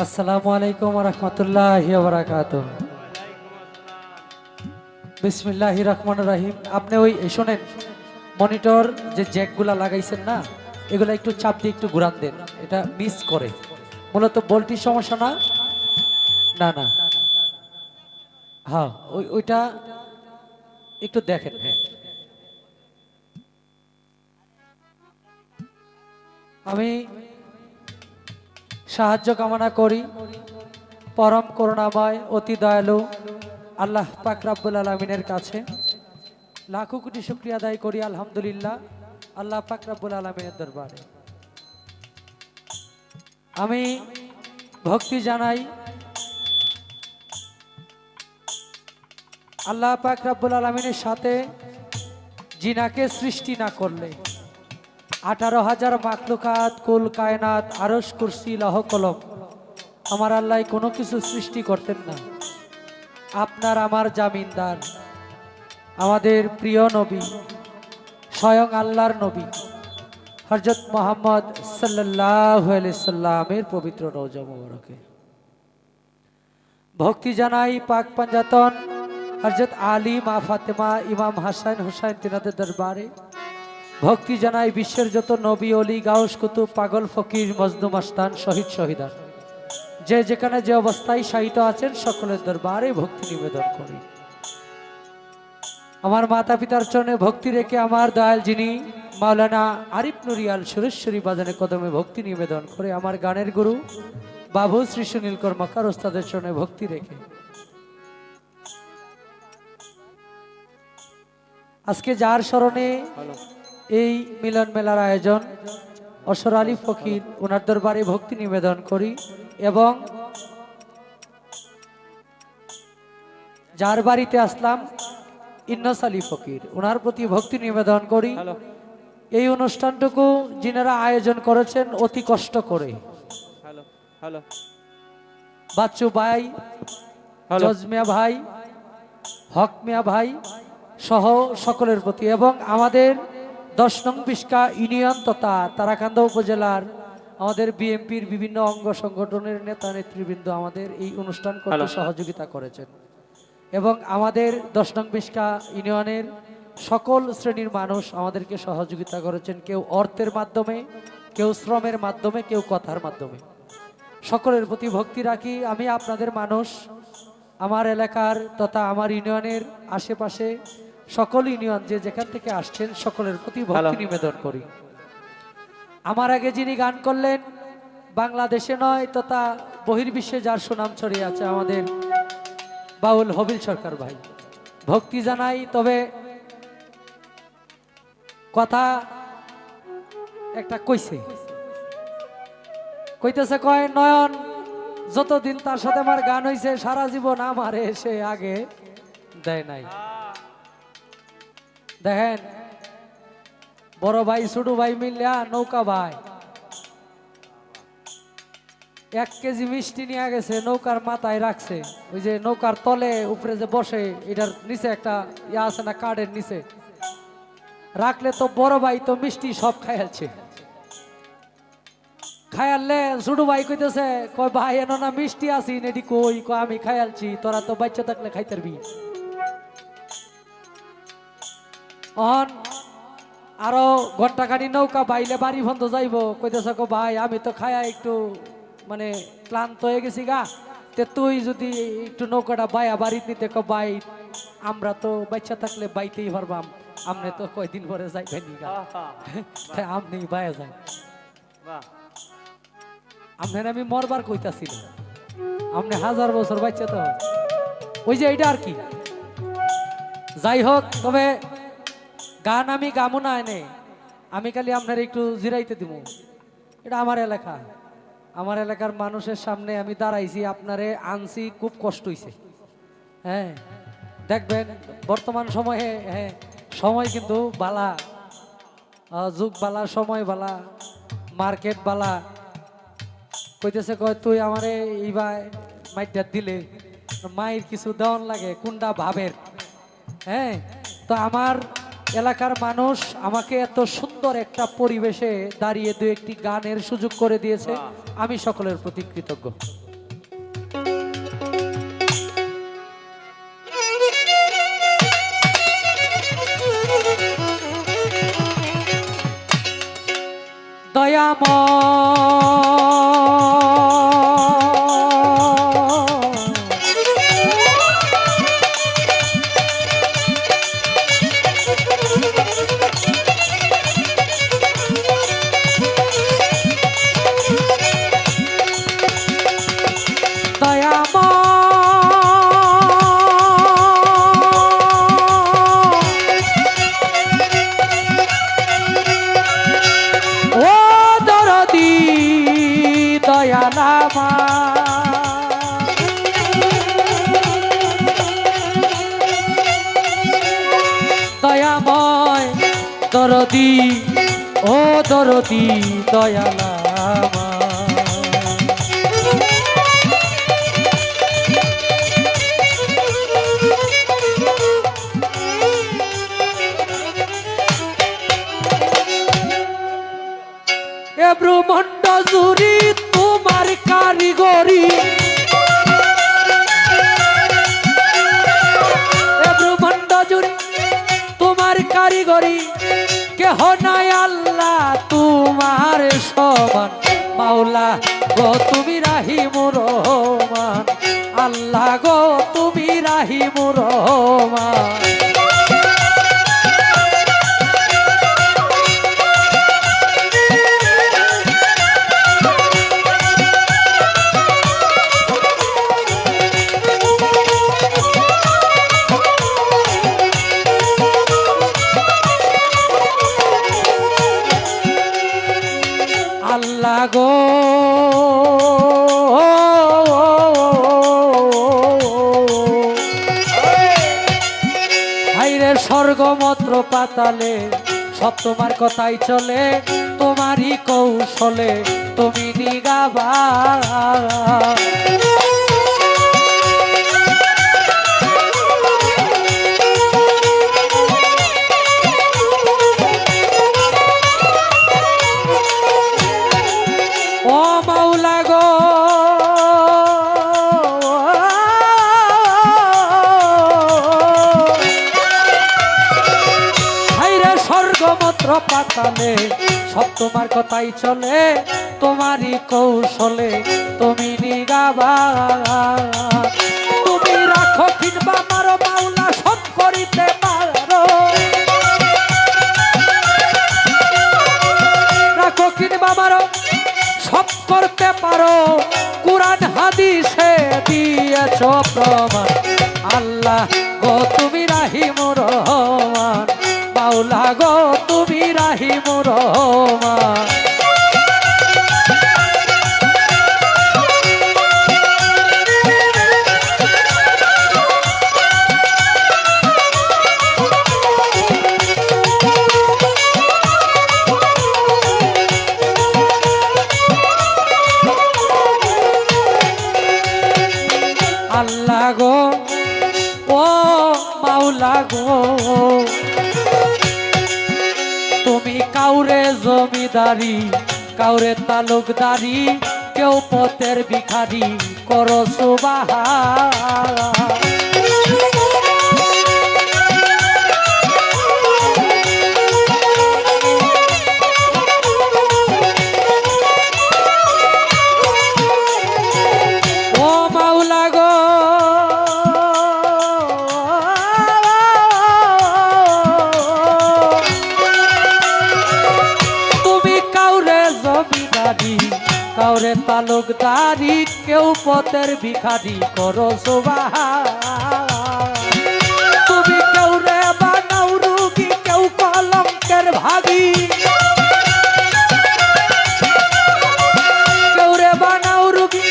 আসসালামু আলাইকুম ওয়া রাহমাতুল্লাহি ওয়া বারাকাতুহু। বিসমিল্লাহির রহমানির রহিম। আপনি ওই শোনেন, মনিটর যে জ্যাকগুলা লাগাইছেন না, এগুলা একটু চাপ দিয়ে একটু ঘুরান দেন, এটা মিস করে। মূলত ভোল্টেজ সমস্যা না। না না, হ্যাঁ ওইটা একটু দেখেন। হ্যাঁ, আমি সাহায্য কামনা করি পরম করুণাময় অতি দয়ালু আল্লাহ পাক রব্বুল আলামিনের কাছে। লাখো কোটি শুকরিয়া আদায় করি আলহামদুলিল্লাহ আল্লাহ পাক রব্বুল আলামিনের দরবারে। আমি ভক্তি জানাই আল্লাহ পাক রব্বুল আলামিনের সাথে। জিনাকে সৃষ্টি না করলে 18,000 মাখলুকাত কুল কায়নাত আরশ কুরসি লৌহ কলম আমার আল্লাহ কোনো কিছু সৃষ্টি করতেন না। আপনার আমার জামিনদার আমাদের প্রিয় নবী, স্বয়ং আল্লাহর নবী হযরত মুহাম্মদ সাল্লাল্লাহু আলাইহি সাল্লামের পবিত্র রওজা মুবারকে ভক্তি জানাই। পাক পাঞ্জাতন হযরত আলী, মা ফাতেমা, ইমাম হাসান হুসাইন তিনাদের দরবারে ভক্তি জানাই। বিশ্বের যত নবী, অলি, গাউস, কুতুব, পাগল, ফকির, মজনু, মাস্তান, শহীদ, শহীদান যে যেখানে যে অবস্থায় শায়িত আছেন সকলের দরবারে ভক্তি নিবেদন করি। আমার মাতা পিতার চরণে ভক্তি রেখে আমার দয়াল যিনি মাওলানা আরিফ নুরিয়াল সুরেশ্বরী বাজানে কদমে ভক্তি নিবেদন করে আমার গানের গুরু বাবু শ্রী সুনীল কর্মকার ওস্তাদের চরণে ভক্তি রেখে আজকে যার স্মরণে এই মিলন মেলার আয়োজন, অসর আলী ফকির, ওনার দরবারে ভক্তি নিবেদন করি এবং যার বাড়িতে আসলাম ইন্নাস আলী ফকির, ওনার প্রতি ভক্তি নিবেদন করি। এই অনুষ্ঠানটুকু যিনারা আয়োজন করেছেন অতি কষ্ট করে, বাচ্চু ভাই, জজমিয়া ভাই, হক মিয়া ভাই সহ সকলের প্রতি এবং আমাদের 10 নং বিস্কা ইউনিয়ন তথা তারাকান্দা উপজেলার আমাদের বিএনপির বিভিন্ন অঙ্গ সংগঠনের নেতা নেতৃবৃন্দ আমাদের এই অনুষ্ঠান করতে সহযোগিতা করেছেন এবং আমাদের 10 নং বিস্কা ইউনিয়নের সকল শ্রেণীর মানুষ আমাদেরকে সহযোগিতা করেছেন, কেউ অর্থের মাধ্যমে, কেউ শ্রমের মাধ্যমে, কেউ কথার মাধ্যমে। সকলের প্রতি ভক্তি রাখি। আমি আপনাদের মানুষ, আমার এলাকার তথা আমার ইউনিয়নের আশেপাশে সকল ইউনিয়ন যে যেখান থেকে আসছেন সকলের প্রতি ভক্তি নিবেদন করি। আমার আগে যিনি গান করলেন, বাংলাদেশে নয় তথা বহির্বিশ্বে যার সুনাম ছড়িয়ে আছে, আমাদের বাউল হবিল সরকার ভাই, ভক্তি জানাই। তবে কথা একটা কইতেছে, কয় নয়ন যতদিন তার সাথে আমার গান হয়েছে সারা জীবন আমারে এসে আগে দেয় নাই। দেখেন, বড় ভাই ছোট ভাই মিলিয়া নৌকা ভাই 1 কেজি মিষ্টি নিয়ে গেছে, নৌকার মাথায় রাখছে। ওই যে নৌকার তলে উপরে যে বসে, এটার নিচে একটা ইয়া আছে না, কার্ডের নিচে রাখলে তো বড় ভাই তো মিষ্টি সব খাইয়াছে। খায়ালে ছোট ভাই কইতেছে, কয় ভাই এনো না মিষ্টি আসি নেডি, কই কয় আমি খায়ালছি, তোরা তো বাচ্চা থাকলে খাইতে পারবি। অহন আরো ঘন্টাখানি নৌকা বাইলে বাড়ি বন্ধ যাইব, কইতেছে কো ভাই আমি তো খায়া একটু মানে ক্লান্ত হয়ে গেছি গা, তে তুই যদি একটু নৌকাটা বাইয়া বাড়িতে নিতে, কো ভাই আমরা তো বাচ্চা থাকলে বাইতেই পারবাম, আমনে তো কয়দিন পরে যাইবেনি গা, তাই আপনি বাইয়া যান। আপনার আমি মরবার কইতাছি না, আপনি 1000 বছর বাচ্চা তো। ওই যে এইটা আর কি, যাই হোক। তবে গান আমি গামু না এনে, আমি খালি আপনার একটু জিরাইতে দিব। এটা আমার এলাকা, আমার এলাকার মানুষের সামনে আমি দাঁড়াইছি, আপনারে আনছি, খুব কষ্ট হইছে। হ্যাঁ, দেখবেন বর্তমান সময়ে, হ্যাঁ সময় কিন্তু বালা, যুগ বালা, সময় বালা, মার্কেট বালা। কইতেছে, কয় তুই আমারে এইবার মাইটা দিলে মায়ের কিছু দেওয়ান লাগে, কোনটা ভাবের। হ্যাঁ, তো আমার এলাকার মানুষ আমাকে এত সুন্দর একটা পরিবেশে দাঁড়িয়ে দু একটি গানের সুযোগ করে দিয়েছে, আমি সকলের প্রতি কৃতজ্ঞ। দয়াময় দরদি, ও দরদি দয়ালামা, এ ব্রহ্মাণ্ড জুড়ি তোমার কারিগরি, এ ব্রহ্মাণ্ড জুড়ি তোমার কারিগরি, কেহ নাই আল্লাহ তোমার সমান। মাওলা গো তুমি রাহিমুর রহমান, আল্লাহ গো তুমি রাহিমুর রহমান। আল্লাহ গো হাইরে স্বর্গমত্র পাতালে সব তোমার কথাই চলে, তোমারই কৌশলে তুমি নিগাবা। ও মাওলা গো হাইরে স্বর্গমত্র পাতালে সব তোমার কথাই চলে, তোমারই কৌশলে তুমি নিগাবা। তুমি রাখো কিংবা মারো মাওলা সব করিতে পারো, রাখো কিংবা মারো সব করতে পারো, কুরআন হাদিসে দিয়েছ প্রমাণ। আল্লাহ গো তুমি রাহিমুর রহমান, মাওলা গো তুমি রাহিমুর রহমান। আল্লাহ গো ও মাওলা গো তুমি কাউরে জমিদারি, কাউরে তালুকদারি, কেউ পথের ভিখারি করো সুবহান। ও মাওলা গো তুমি কাউরে জমিদারি, কাউরে তালুকদারি, কেউ পথের ভিখারি করো সুবহান। তুমি কেউরে বানাও রুগী, কেউ কলঙ্কের ভাগী, কেউরে বানাও রুগী,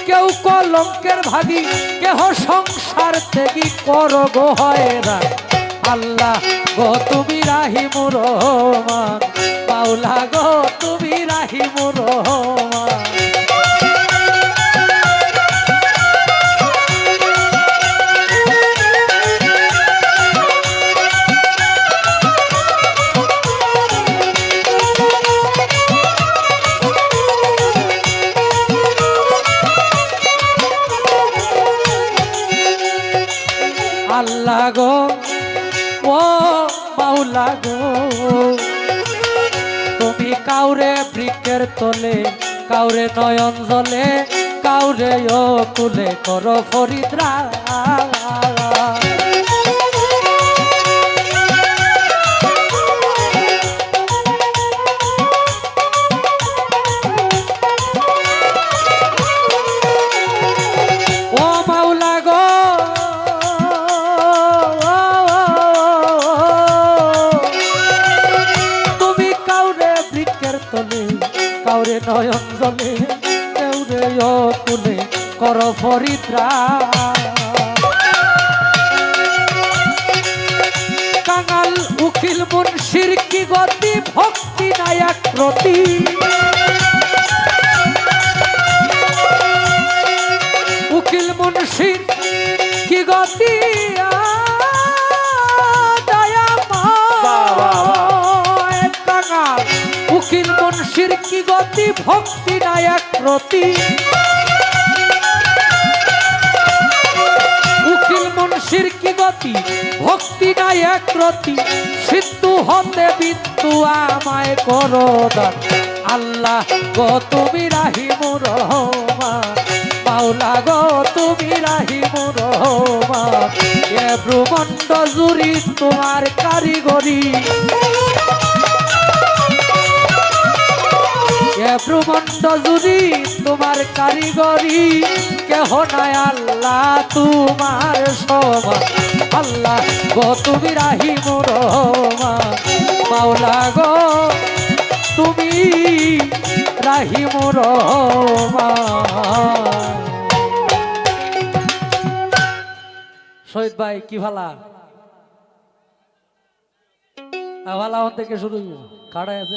কেউ কলঙ্কের ভাগী, কেহ সংসার ত্যাগী করো গো হয়রান। আল্লাহ গো তুমি রাহিমুর রহমান, মাওলা গো তুমি রাহিমুর রহমান। মাওলা গো ও মাওলা গো তুমি কাউরে বৃক্ষের তলে কাউরে নয়ন জলে কাউরে ও কুলে করো ফরিদ্রা ও মাওলা গো তুমি কাউরে বৃক্ষের তলে কাউরে নয়ন জলে কেউরে ও কুলে কর ফরিদ্রা কাঙাল উকিল মুন্সির কি গতি ভক্তি নায়ক প্রতি উকিল মুন্সির কি গতি কাঙাল উকিল মুন্সির কি গতি ভক্তি নায়ক প্রতি উকিল মুন্সির কি গতি ভক্তি নায়ক প্রতি সিদ্ধু হতে বিদ্যু আমায় করো দান আল্লাহ গো তুমি রাহিমুর রহমান মাওলা গো তুমি রাহিমুর রহমান এ ব্রহ্মাণ্ড জুড়ি তোমার কারিগরি এ ব্রহ্মাণ্ড জুড়ি তোমার কারিগরি কেহ নাই আল্লাহ তোমার সমান আল্লাহ গো তুমি রাহিমুর রহমান মাওলা গো তুমি রাহিমুর রহমান শহীদ ভাই কি ভালা ভালা থেকে শুরু কাড়াই আছে